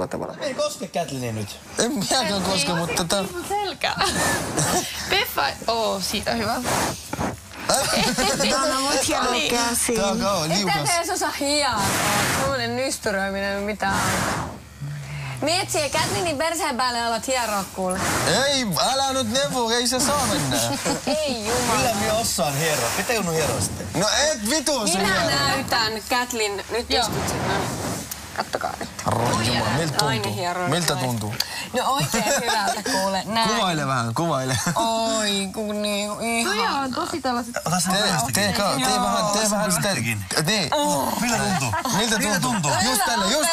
tietyllä tavalla. Ei koske Kätliniin nyt. En minäkään koske, mutta Ei mun selkää. Peffa, siitä on hyvä. Donna, voit hieman käsiin. Tää on liukas. Mitä te edes osaa hiaa? Semmoinen nystyröiminen, mitä on. Miet siihen Kätlinin perseen päälle alat hieroa kuule. Ei, älä nyt neuvo, ei se saa mennä. Ei jumala. Kyllä minä osaan hieroa. Pitääkö minun hieroa sitten? No et vitu se Minä hieroa. näytän Kätlin. Nyt istut sinne. Kattokaa nyt. Jumala, miltä Nainen tuntuu? hieroo Miltä noin. tuntuu? No oikein hyvältä kuule. Näin. Kuvaile vähän, kuvaile. Oi kun niin Tuija ihan. on tosi tällaiset... Ota sen Tee vähän sitä. Niin. Millä tuntuu? Miltä tuntuu? Just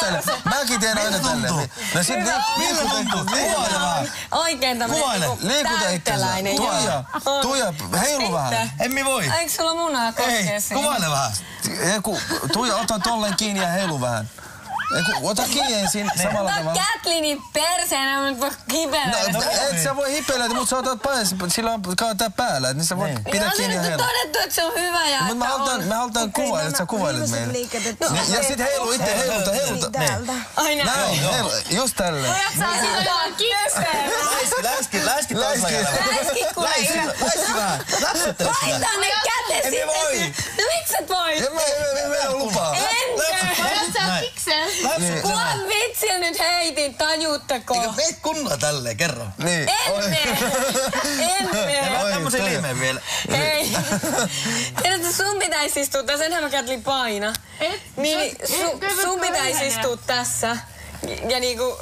tälle. Mäkin teen aina tälle. No sit Millä tuntuu? Kuvaile vähän. Oikein tämmönen liikuta itseänsä. täyteläinen. Tuija, heilu vähän. En mi voi. Eikö sulla munaa koskee Ei, siihen? kuvaile vähän. Tuija, ota tolleen kiinni ja heilu vähän. Ota kiinni ensin samalla Ota tavalla. Kätlinin perseenä, mä nyt voi kipelöidä. No, et sä voi hipeleitä, mutta sä otat päässä, sillä on tää päällä, niin sä voit pitää kiinni ja On heilu. todettu, että se on hyvä ja Mutta että me halutaan kuvailla, että sä kuvailet meille. Ja sit heilu itse, heiluta. Ai näin. Näin, just tälleen. Pojat saa ottaa kikseen. Läiski taas lajalla. Läiski kuule. Läiski vähän. Läpsyttele sitä. Laita ne kätet En mä voi. No miksi et voi? En mä lupaa. Enkö? Pojat saa kikseen. Läpsyttele Kuva vähän. vitsillä nyt heitin, tajuutteko? Eikö mene kunnolla tälleen, kerro. Niin. En mene. Mä oon tämmösen liimeen vielä. Ei. Tiedätkö, sun pitäisi istua tässä, enhän mä Kätlin paina. Niin sun pitäisi istua tässä. Ja niinku,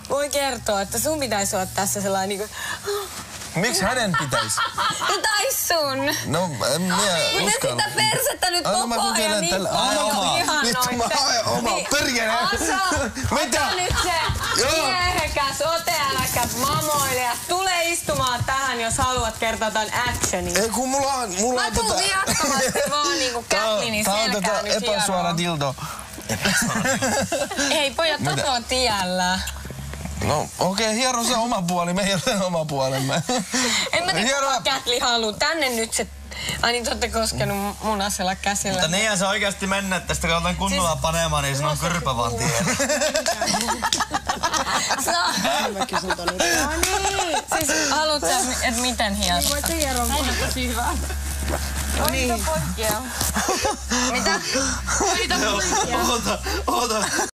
voi kertoa, että sun pitäisi olla tässä sellainen niinku... Miksi hänen pitäisi? No tai sun. No, en minä Mutta uskalla. sitä persettä nyt Anna koko mä ajan kokeilen niin tällä. Vittu, mä haen omaa. Perkele! Mitä? Ota nyt se miehekäs ote, äläkä mamoile. Tule istumaan tähän, jos haluat kertoa tämän actionin. Ei kun mulla on Mä tuun viattomasti vaan niinku Kätlinin Tää on selkää nyt epäsuora hieroa. dildo. Ei pojat, Toto on tiellä. No okei, hiero se oma puoli, me hieroin oma puolemme. En mä tiedä, kuka Kätli haluu. Tänne nyt se... Ai niin, te ootte koskenut munasella käsillä. Mutta niinhän se oikeasti mennä, että sitten kun otan kunnolla panemaan, niin se on kyrpä vaan tien. Mä kysyn ton nyt. No niin. Siis haluatko, että miten hieno? Voit se hieron Näin on tosi hyvä. Mitä? Oota.